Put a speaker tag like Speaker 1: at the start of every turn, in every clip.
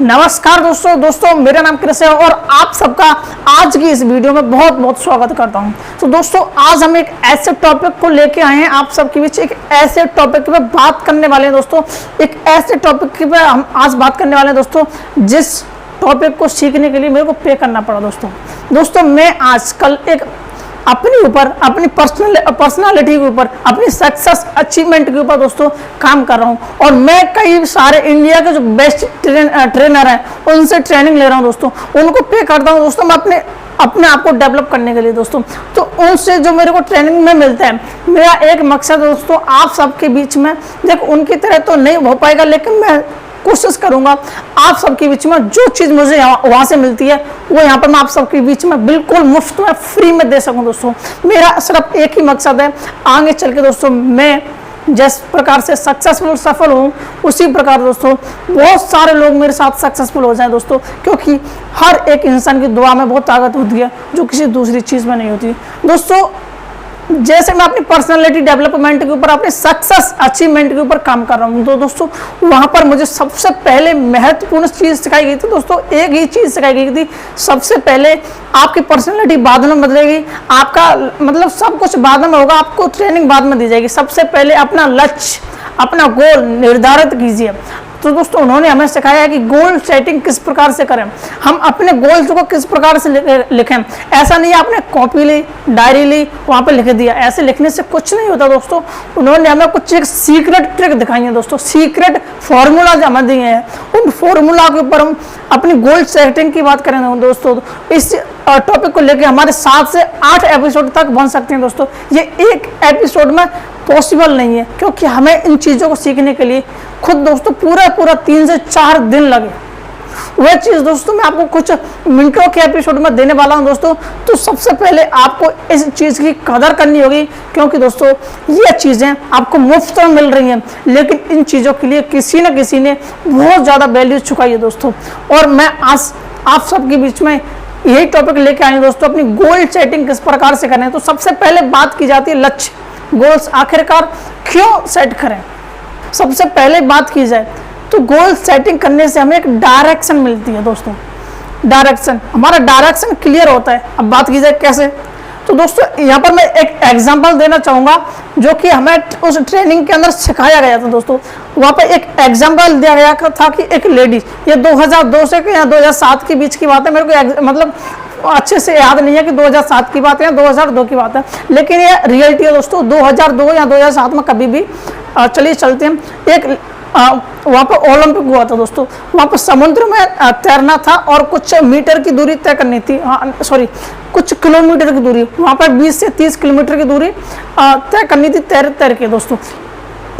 Speaker 1: नमस्कार दोस्तों मेरा नाम कृष्ण है और आप सबका आज की इस वीडियो में बहुत बहुत स्वागत करता हूं। तो दोस्तों आज हम एक ऐसे टॉपिक को लेके आए हैं आप सबके बीच, एक ऐसे टॉपिक पे बात करने वाले हैं दोस्तों, एक ऐसे टॉपिक पे हम आज बात करने वाले हैं दोस्तों, जिस टॉपिक को सीखने के लिए मेरे को पे करना पड़ा दोस्तों। मैं आजकल एक अपने ऊपर, अपनी पर्सनालिटी के ऊपर, अपनी सक्सेस अचीवमेंट के ऊपर दोस्तों काम कर रहा हूं और मैं कई सारे इंडिया के जो बेस्ट ट्रेनर हैं उनसे ट्रेनिंग ले रहा हूं दोस्तों, उनको पे करता हूं दोस्तों मैं अपने आप को डेवलप करने के लिए दोस्तों। तो उनसे जो मेरे को ट्रेनिंग में मिलता है, मेरा एक मकसद दोस्तों आप सबके बीच में, देखो उनकी तरह तो नहीं हो पाएगा लेकिन मैं कोशिश करूंगा आप सबके बीच में जो चीज़ मुझे वहाँ से मिलती है वो यहाँ पर मैं आप सबके बीच में बिल्कुल मुफ्त में फ्री में दे सकूं दोस्तों। मेरा सिर्फ एक ही मकसद है, आगे चल के दोस्तों मैं जिस प्रकार से सक्सेसफुल सफल हूँ उसी प्रकार दोस्तों बहुत सारे लोग मेरे साथ सक्सेसफुल हो जाएं दोस्तों, क्योंकि हर एक इंसान की दुआ में बहुत ताकत होती है जो किसी दूसरी चीज़ में नहीं होती दोस्तों। जैसे मैं अपनी पर्सनालिटी डेवलपमेंट के ऊपर, अपने सक्सेस अचीवमेंट के ऊपर काम कर रहा हूँ तो दोस्तों वहाँ पर मुझे सबसे पहले महत्वपूर्ण चीज़ सिखाई गई थी दोस्तों, एक ही चीज़ सिखाई गई थी। सबसे पहले आपकी पर्सनालिटी बाद में बदलेगी, आपका मतलब सब कुछ बाद में होगा, आपको ट्रेनिंग बाद में दी जाएगी। सबसे पहले अपना लक्ष्य, अपना गोल निर्धारित कीजिए। तो दोस्तों उन्होंने हमें सिखाया है कि गोल सेटिंग किस प्रकार से करें, हम अपने गोल्स को किस प्रकार से लिखें। ऐसा नहीं है आपने कॉपी ली, डायरी ली, वहाँ पे लिख दिया, ऐसे लिखने से कुछ नहीं होता दोस्तों। उन्होंने हमें कुछ एक सीक्रेट ट्रिक दिखाई है दोस्तों, सीक्रेट फार्मूला जो हमें दिए हैं, उन फार्मूला के ऊपर हम अपनी गोल सेटिंग की बात करें दोस्तों। इस टॉपिक को लेकर हमारे 7 से 8 एपिसोड तक बन सकते हैं दोस्तों। ये एक एपिसोड में पॉसिबल नहीं है क्योंकि हमें इन चीज़ों को सीखने के लिए खुद दोस्तों पूरा 3 से 4 दिन लगे। वह चीज़ दोस्तों मैं आपको कुछ मिनटों के एपिसोड में देने वाला हूं दोस्तों। तो सबसे पहले आपको इस चीज़ की कदर करनी होगी क्योंकि दोस्तों ये चीज़ें आपको मुफ्त में मिल रही हैं, लेकिन इन चीज़ों के लिए किसी न किसी ने बहुत ज़्यादा वैल्यू चुकाई है दोस्तों। और मैं आज आप सबके बीच में यही टॉपिक लेके आई हूँ दोस्तों, अपनी गोल सेटिंग किस प्रकार से करें। तो सबसे पहले बात की जाती है लक्ष्य, गोल्स आखिरकार क्यों सेट करें। सबसे पहले बात की जाए तो गोल सेटिंग करने से हमें एक डायरेक्शन मिलती है दोस्तों, डायरेक्शन, हमारा डायरेक्शन क्लियर होता है। अब बात की जाए कैसे, तो दोस्तों यहाँ पर मैं एक एग्जांपल देना चाहूँगा जो कि हमें उस ट्रेनिंग के अंदर सिखाया गया था दोस्तों। वहाँ पर एक एग्जांपल दिया गया था कि एक लेडी, ये 2002 से या 2007 के बीच की बात है, मेरे को मतलब अच्छे से याद नहीं है कि 2007 की बात है या 2002 की बात है, लेकिन ये रियलिटी है दोस्तों। 2002 या 2007 में कभी भी चलिए चलते हैं। एक वहाँ पर ओलंपिक हुआ था दोस्तों, वहाँ पर समुद्र में तैरना था और कुछ मीटर की दूरी तय करनी थी, कुछ किलोमीटर की दूरी, वहाँ पर 20 से 30 किलोमीटर की दूरी तय करनी थी तैर के दोस्तों।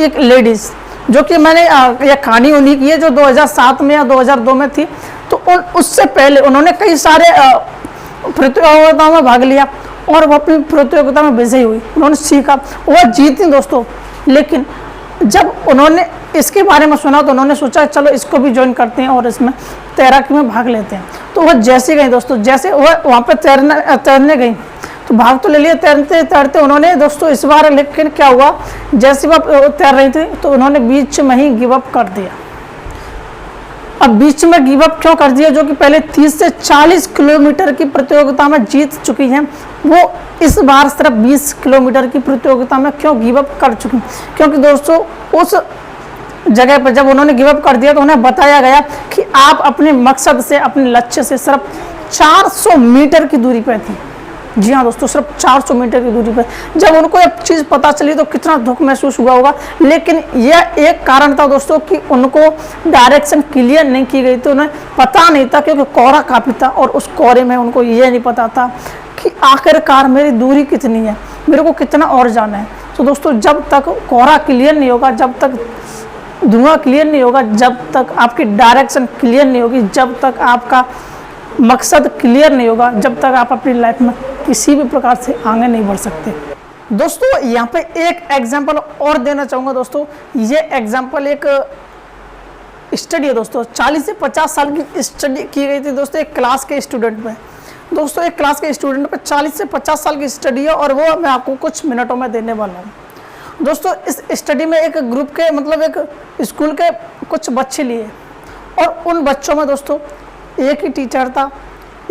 Speaker 1: एक लेडीज़ जो कि मैंने यह कहानी उन्हीं की है जो 2007 में या 2002 में थी। तो उससे पहले उन्होंने कई सारे प्रतियोगिताओं में भाग लिया और वो अपनी प्रतियोगिता में विजयी हुई, उन्होंने सीखा, वह जीती दोस्तों। लेकिन जब उन्होंने इसके बारे में सुना तो उन्होंने सोचा चलो इसको भी ज्वाइन करते हैं और इसमें तैराकी में भाग लेते हैं। तो वह जैसे गई दोस्तों, जैसे वह वहाँ पर तैरने गई तो भाग तो ले लिया, तैरते तैरते उन्होंने दोस्तों इस बार, लेकिन क्या हुआ, जैसे वह तैर रही थी तो उन्होंने बीच में ही गिव अप कर दिया। अब बीच में गिव अप क्यों कर दिया, जो कि पहले 30 से 40 किलोमीटर की प्रतियोगिता में जीत चुकी हैं, वो इस बार सिर्फ 20 किलोमीटर की प्रतियोगिता में क्यों गिव अप कर चुकी। क्योंकि दोस्तों उस जगह पर जब उन्होंने गिव अप कर दिया तो उन्हें बताया गया कि आप अपने मकसद से, अपने लक्ष्य से सिर्फ 400 मीटर की दूरी पर थी। जी हाँ दोस्तों, सिर्फ 400 मीटर की दूरी पर। जब उनको एक चीज़ पता चली तो कितना दुख महसूस हुआ होगा, लेकिन यह एक कारण था दोस्तों कि उनको डायरेक्शन क्लियर नहीं की गई थी, उन्हें पता नहीं था क्योंकि कोहरा काफ़ी था और उस कोहरे में उनको ये नहीं पता था कि आखिरकार मेरी दूरी कितनी है, मेरे को कितना और जाना है। तो दोस्तों जब तक कोहरा क्लियर नहीं होगा, जब तक धुआं क्लियर नहीं होगा, जब तक आपकी डायरेक्शन क्लियर नहीं होगी, जब तक आपका मकसद क्लियर नहीं होगा, जब तक आप अपनी लाइफ में किसी भी प्रकार से आगे नहीं बढ़ सकते। दोस्तों यहाँ पे एक एग्जांपल और देना चाहूँगा दोस्तों। ये एग्जांपल एक स्टडी है दोस्तों, 40 से 50 साल की स्टडी की गई थी दोस्तों एक क्लास के स्टूडेंट पे। दोस्तों एक क्लास के स्टूडेंट पे 40 से 50 साल की स्टडी है और वो मैं आपको कुछ मिनटों में देने वाला हूँ। दोस्तों इस स्टडी में एक ग्रुप के, मतलब एक स्कूल के कुछ बच्चे लिए और उन बच्चों में दोस्तों एक ही टीचर था,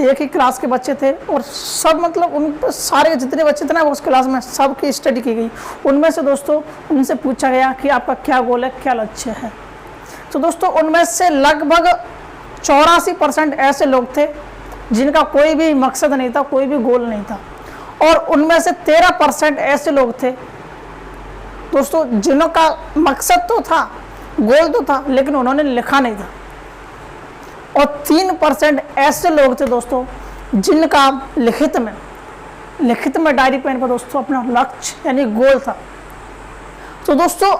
Speaker 1: एक ही क्लास के बच्चे थे और सब मतलब उन सारे जितने बच्चे थे ना उस क्लास में सबकी स्टडी की गई। उनमें से दोस्तों उनसे पूछा गया कि आपका क्या गोल है, क्या लक्ष्य है। तो दोस्तों उनमें से लगभग 84% ऐसे लोग थे जिनका कोई भी मकसद नहीं था, कोई भी गोल नहीं था। और उनमें से 13% ऐसे लोग थे दोस्तों जिनका मकसद तो था, गोल तो था, लेकिन उन्होंने लिखा नहीं था। और 3% ऐसे लोग थे दोस्तों जिनका लिखित में डायरी पेन पर दोस्तों अपना लक्ष्य यानी गोल था। तो दोस्तों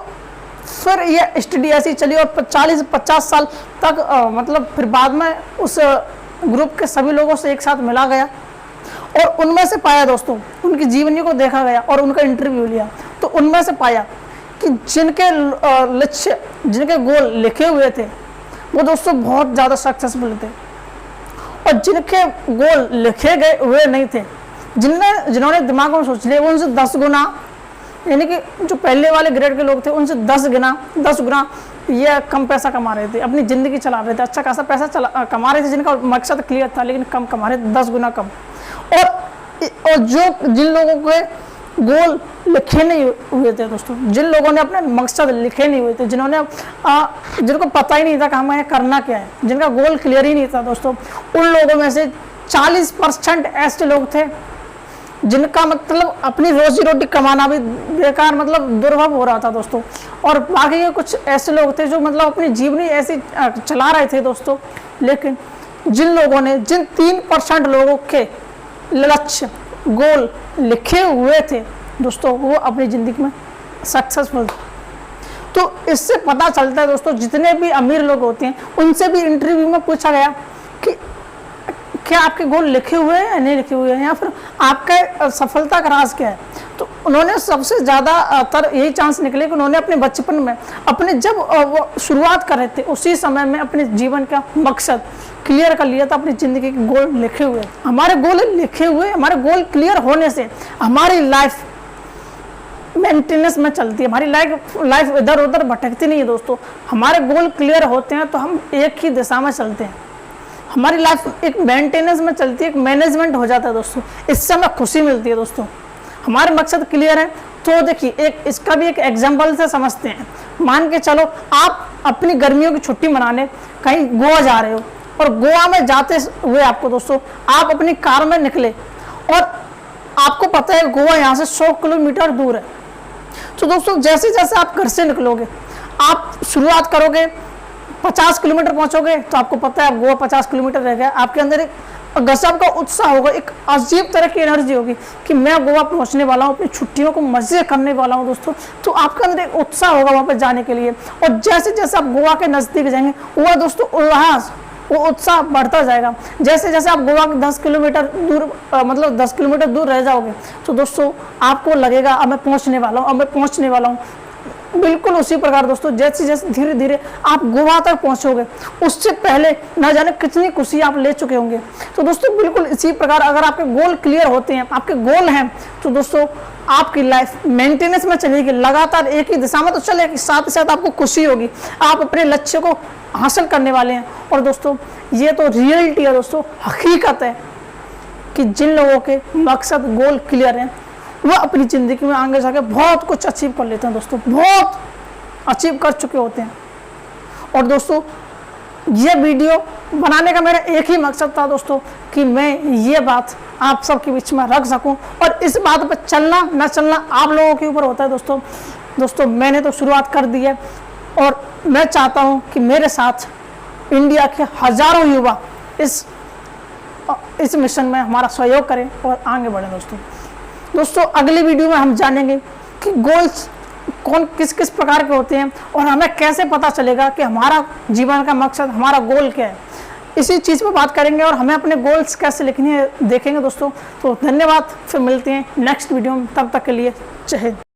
Speaker 1: फिर ये स्टडी ऐसी चली और 40-50 साल तक मतलब फिर बाद में उस ग्रुप के सभी लोगों से एक साथ मिला गया और उनमें से पाया दोस्तों, उनकी जीवनी को देखा गया और उनका इंटरव्यू लिया। तो उनमें से पाया कि जिनके लक्ष्य, जिनके गोल लिखे हुए थे वो दोस्तों बहुत ज़्यादा सक्सेसफुल थे। और जिनके गोल लिखे गए हुए नहीं थे, जिन्होंने दिमाग में सोच लिया, उनसे 10 गुना, यानी कि जो पहले वाले ग्रेड के लोग थे उनसे 10 गुना ये कम पैसा कमा रहे थे, अपनी ज़िंदगी चला रहे थे, अच्छा खासा पैसा कमा रहे थे, जिनका मकसद क्लियर था, लेकिन कम कमा रहे थे, 10 गुना कम। और जिन लोगों के गोल लिखे नहीं हुए थे दोस्तों, जिन लोगों ने अपने मकसद लिखे नहीं हुए थे, जिनको पता ही नहीं था कि हमें करना क्या है, जिनका गोल क्लियर ही नहीं था दोस्तों, उन लोगों में से 40% ऐसे लोग थे जिनका मतलब अपनी रोजी रोटी कमाना भी बेकार मतलब दुर्लभ हो रहा था दोस्तों। और बाकी के कुछ ऐसे लोग थे जो मतलब अपनी जीवनी ऐसी चला रहे थे दोस्तों। लेकिन जिन 3% लोगों के लक्ष्य, गोल लिखे हुए थे दोस्तों, वो अपनी ज़िंदगी में सक्सेसफुल थे। तो इससे पता चलता है दोस्तों, जितने भी अमीर लोग होते हैं उनसे भी इंटरव्यू में पूछा गया कि क्या आपके गोल लिखे हुए हैं या नहीं लिखे हुए हैं, या फिर आपका सफलता का राज क्या है। तो उन्होंने सबसे ज़्यादा यही चांस निकले कि उन्होंने अपने बचपन में, अपने जब वो शुरुआत कर रहे थे उसी समय में अपने जीवन का मकसद क्लियर कर लिया था, अपनी ज़िंदगी के गोल लिखे हुए। हमारे गोल लिखे हुए, हमारे गोल क्लियर होने से हमारी लाइफ मेंटेनेंस में चलती है, हमारी लाइफ इधर उधर भटकती नहीं है दोस्तों। हमारे गोल क्लियर होते हैं तो हम एक ही दिशा में चलते हैं, हमारी लाइफ एक मेंटेनेंस में चलती है, एक मैनेजमेंट हो जाता है दोस्तों। इससे हमें खुशी मिलती है दोस्तों। हमारे मकसद क्लियर है तो देखिए इसका भी एक एग्जाम्पल से समझते हैं। मान के चलो आप अपनी गर्मियों की छुट्टी मनाने कहीं गोवा जा रहे हो और गोवा में जाते हुए आपको दोस्तों आप अपनी कार में निकले और आपको पता है गोवा यहाँ से 100 किलोमीटर दूर है। तो दोस्तों जैसे जैसे आप घर से निकलोगे, आप शुरुआत करोगे 50 किलोमीटर पहुंचोगे तो आपको पता है गोवा 50 किलोमीटर रह गया। आपके अंदर एक गजब का उत्साह होगा, एक अजीब तरह की एनर्जी होगी कि मैं गोवा पहुंचने वाला हूं, अपनी छुट्टियों को मजे करने वाला हूं दोस्तों। तो आपके अंदर एक उत्साह होगा वहां पर जाने के लिए। और जैसे जैसे आप गोवा के नज़दीक जाएंगे वह दोस्तों उल्लास, वो उत्साह बढ़ता जाएगा। जैसे जैसे आप गोवा के 10 किलोमीटर दूर मतलब 10 किलोमीटर दूर रह जाओगे तो दोस्तों आपको लगेगा अब मैं पहुंचने वाला हूँ, अब मैं पहुंचने वाला हूँ। बिल्कुल उसी प्रकार दोस्तों जैसे जैसे धीरे धीरे आप गोवा तक पहुंचोगे उससे पहले न जाने कितनी खुशी आप ले चुके होंगे। तो दोस्तों बिल्कुल इसी प्रकार अगर आपके गोल क्लियर होते हैं, आपके गोल हैं, तो दोस्तों आपकी लाइफ मेंटेनेंस में चलेगी, लगातार एक ही दिशा में तो चलेगी, साथ ही साथ आपको खुशी होगी, आप अपने लक्ष्य को हासिल करने वाले हैं। और दोस्तों ये तो रियलिटी है दोस्तों, हकीकत है कि जिन लोगों के मकसद गोल क्लियर हैं वह अपनी ज़िंदगी में आगे जाके बहुत कुछ अचीव कर लेते हैं दोस्तों, बहुत अचीव कर चुके होते हैं। और दोस्तों ये वीडियो बनाने का मेरा एक ही मकसद था दोस्तों कि मैं ये बात आप सबके बीच में रख सकूं, और इस बात पर चलना ना चलना आप लोगों के ऊपर होता है दोस्तों। मैंने तो शुरुआत कर दी है और मैं चाहता हूं कि मेरे साथ इंडिया के हज़ारों युवा इस मिशन में हमारा सहयोग करें और आगे बढ़ें दोस्तों। अगली वीडियो में हम जानेंगे कि गोल्स किस किस प्रकार के होते हैं और हमें कैसे पता चलेगा कि हमारा जीवन का मकसद, हमारा गोल क्या है। इसी चीज़ पर बात करेंगे और हमें अपने गोल्स कैसे लिखने हैं देखेंगे दोस्तों। तो धन्यवाद, फिर मिलते हैं नेक्स्ट वीडियो में, तब तक के लिए जय हिंद।